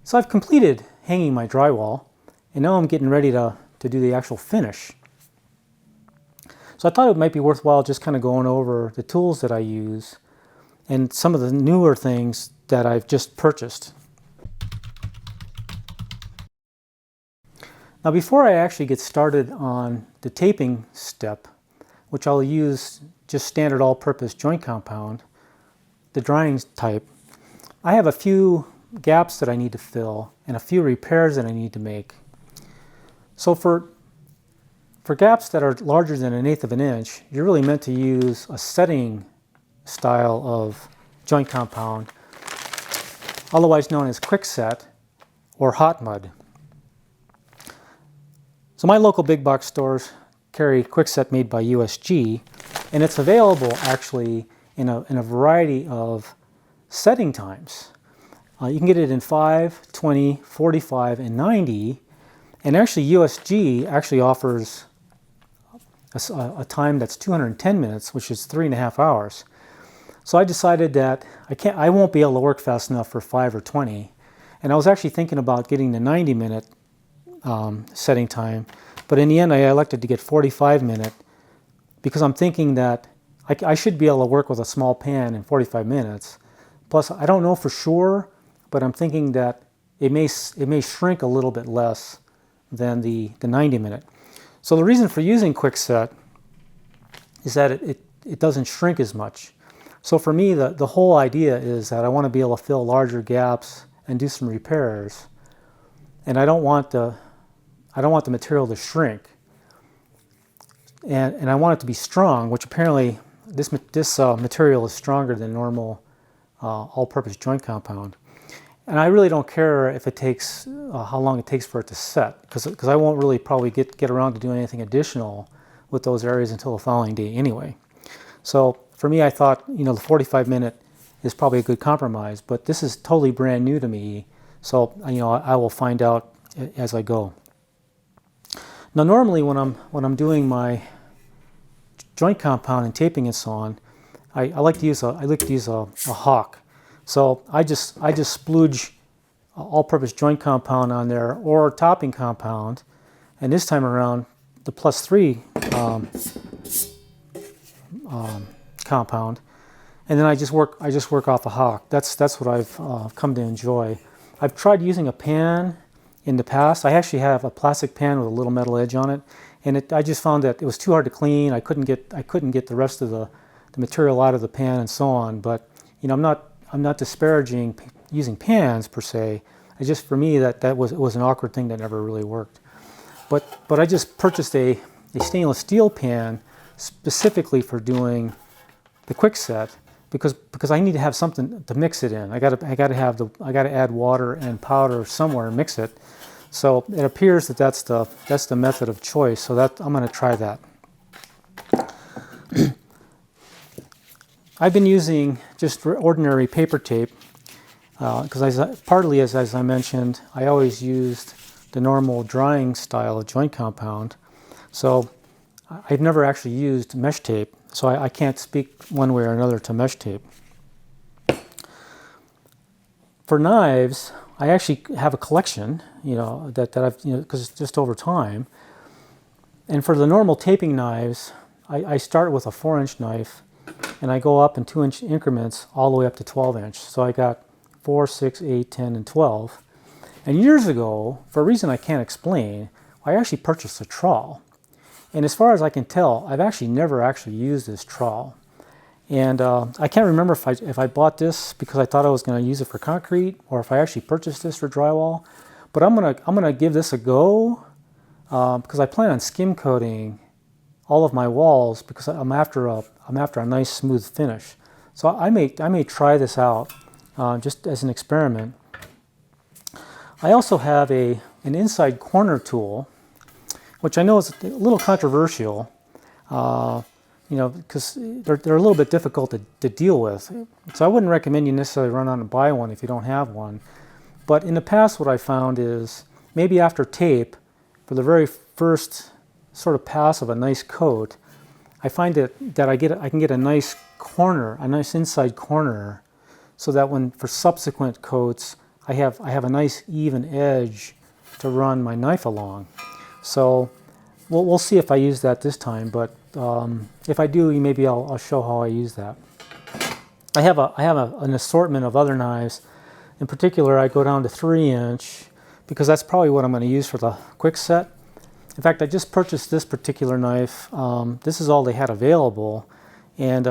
So I've completed hanging my drywall, and now I'm getting ready to do the actual finish. So I thought it might be worthwhile just kind of going over the tools that I use and some of the newer things that I've just purchased. Now before I actually get started on the taping step, which I'll use just standard all-purpose joint compound, the drying type, I have a few gaps that I need to fill and a few repairs that I need to make. So for gaps that are larger than 1/8 of an inch, you're really meant to use a setting style of joint compound, otherwise known as quick set or hot mud. So my local big box stores carry quick set made by USG, and it's available actually in a variety of setting times. You can get it in 5, 20, 45, and 90, and actually USG actually offers a time that's 210 minutes, which is 3.5 hours. So I decided that I won't be able to work fast enough for 5 or 20, and I was actually thinking about getting the 90-minute setting time, but in the end I elected to get 45-minute because I'm thinking that I should be able to work with a small pan in 45 minutes. Plus, I don't know for sure, but I'm thinking that it may shrink a little bit less than the 90-minute. So the reason for using quick set is that it doesn't shrink as much. So for me, the whole idea is that I want to be able to fill larger gaps and do some repairs, and I don't want the material to shrink, and I want it to be strong, which apparently this material is stronger than normal all-purpose joint compound. And I really don't care if it takes how long it takes for it to set, because I won't really probably get around to doing anything additional with those areas until the following day anyway. So for me, I thought the 45-minute is probably a good compromise, but this is totally brand new to me, so I will find out as I go. Now normally when I'm doing my joint compound and taping and so on, I like to use a hawk. So I just splooge all-purpose joint compound on there, or topping compound, and this time around the +3 compound, and then I just work off a hawk. That's what I've come to enjoy. I've tried using a pan in the past. I actually have a plastic pan with a little metal edge on it, and I just found that it was too hard to clean. I couldn't get the rest of the material out of the pan and so on. But I'm not disparaging using pans per se. It's just for me that was an awkward thing that never really worked. But I just purchased a stainless steel pan specifically for doing the quick set because I need to have something to mix it in. I got to add water and powder somewhere and mix it. So it appears that that's the method of choice. So I'm going to try that. I've been using just ordinary paper tape because partly as I mentioned, I always used the normal drying style of joint compound. So I've never actually used mesh tape, so I can't speak one way or another to mesh tape. For knives, I actually have a collection, that I've, because it's just over time. And for the normal taping knives, I start with a 4-inch knife, and I go up in 2-inch increments all the way up to 12-inch. So I got 4, 6, 8, 10, and 12. And years ago, for a reason I can't explain, I actually purchased a trowel. And as far as I can tell, I've actually never used this trowel. And I can't remember if I bought this because I thought I was going to use it for concrete, or if I actually purchased this for drywall. But I'm gonna give this a go because I plan on skim coating all of my walls because I'm after a nice smooth finish. So I may try this out just as an experiment. I also have an inside corner tool, which I know is a little controversial, because they're a little bit difficult to deal with. So I wouldn't recommend you necessarily run out and buy one if you don't have one. But in the past, what I found is maybe after tape, for the very first sort of pass of a nice coat, I find that I can get a nice corner, a nice inside corner, so that for subsequent coats, I have a nice even edge to run my knife along. So we'll see if I use that this time, but if I do, maybe I'll show how I use that. I have an assortment of other knives. In particular, I go down to 3-inch because that's probably what I'm going to use for the quick set. In fact, I just purchased this particular knife. This is all they had available, and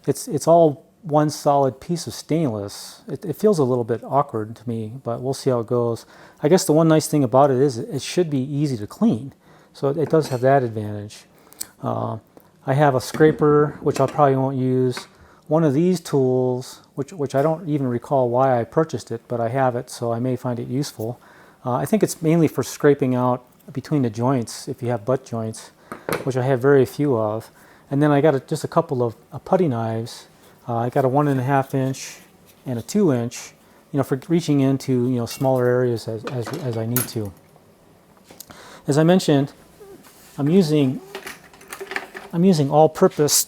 it's all one solid piece of stainless. It feels a little bit awkward to me, but we'll see how it goes. I guess the one nice thing about it is it should be easy to clean, so it does have that advantage. I have a scraper, which I probably won't use. One of these tools, which I don't even recall why I purchased it, but I have it, so I may find it useful. I think it's mainly for scraping out between the joints, if you have butt joints, which I have very few of. And then I got just a couple of putty knives. I got a 1.5-inch and a 2-inch, for reaching into smaller areas as I need to. As I mentioned, I'm using all-purpose,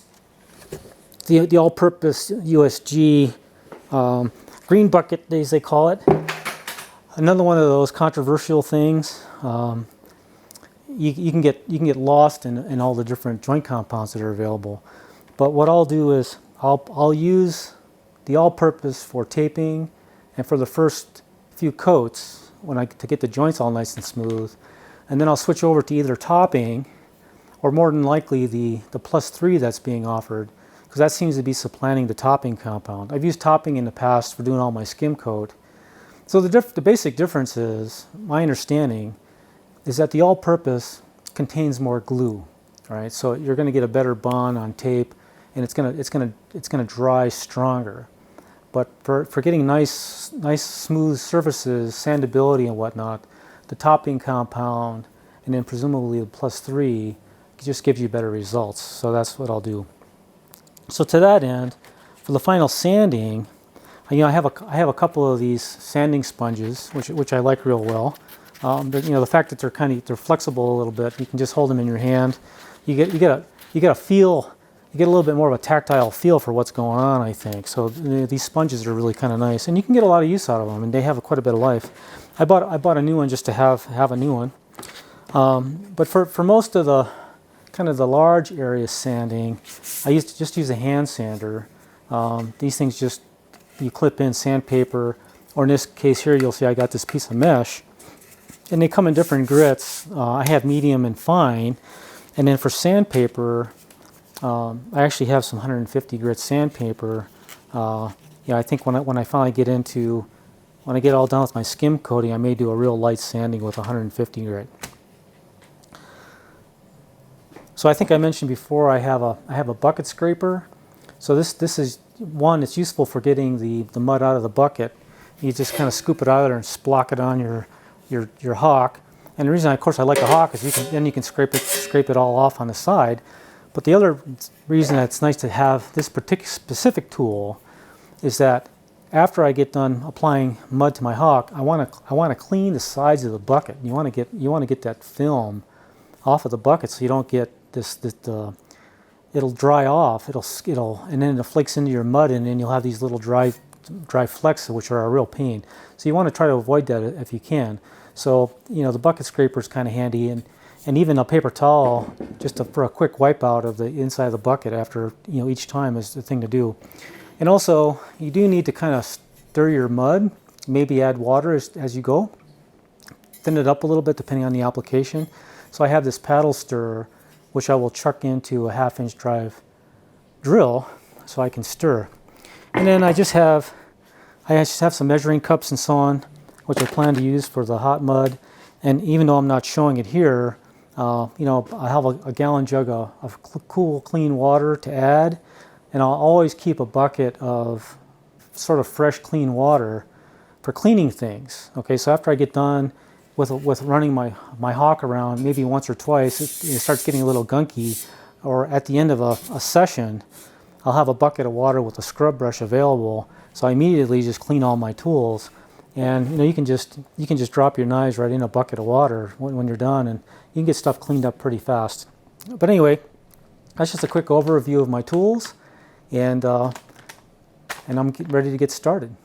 the all-purpose USG green bucket, as they call it. Another one of those controversial things. You can get lost in all the different joint compounds that are available. But what I'll do is I'll use the all-purpose for taping and for the first few coats to get the joints all nice and smooth, and then I'll switch over to either topping or more than likely the +3 that's being offered, because that seems to be supplanting the topping compound. I've used topping in the past for doing all my skim coat. So the basic difference is, my understanding, is that the all-purpose contains more glue. All right, so you're going to get a better bond on tape, and it's going to dry stronger. But for getting nice smooth surfaces, sandability and whatnot, the topping compound and then presumably the +3 just gives you better results. So that's what I'll do. So to that end, for the final sanding, I have a couple of these sanding sponges, which I like real well. The fact that they're flexible a little bit, you can just hold them in your hand. You get a feel. You get a little bit more of a tactile feel for what's going on, I think. So these sponges are really kind of nice, and you can get a lot of use out of them, and they have quite a bit of life. I bought a new one just to have a new one. But for most of the kind of the large area sanding, I just use a hand sander. These things you clip in sandpaper, or in this case here, you'll see I got this piece of mesh, and they come in different grits. I have medium and fine, and then for sandpaper, I actually have some 150 grit sandpaper. I think when I finally when I get all done with my skim coating, I may do a real light sanding with 150 grit. So I think I mentioned before I have a bucket scraper. So this is one. It's useful for getting the mud out of the bucket. You just kind of scoop it out of there and splock it on your hawk. And the reason, of course, I like a hawk is you can scrape it all off on the side. But the other reason that it's nice to have this particular specific tool is that after I get done applying mud to my hawk, I want to clean the sides of the bucket. You want to get that film off of the bucket so you don't get it'll dry off. And then it flakes into your mud, and then you'll have these little dry flecks, which are a real pain. So you want to try to avoid that if you can. So the bucket scraper is kind of handy, and even a paper towel for a quick wipe out of the inside of the bucket after each time is the thing to do. And also you do need to kind of stir your mud, maybe add water as you go, thin it up a little bit depending on the application. So I have this paddle stirrer, which I will chuck into a 1/2-inch drive drill so I can stir. And then I just have some measuring cups and so on, which I plan to use for the hot mud. And even though I'm not showing it here, I have a gallon jug of cool, clean water to add, and I'll always keep a bucket of sort of fresh, clean water for cleaning things. Okay, so after I get done with running my hawk around, maybe once or twice, it starts getting a little gunky, or at the end of a session, I'll have a bucket of water with a scrub brush available, so I immediately just clean all my tools. And you can just drop your knives right in a bucket of water when you're done, and you can get stuff cleaned up pretty fast. But anyway, that's just a quick overview of my tools, and I'm ready to get started.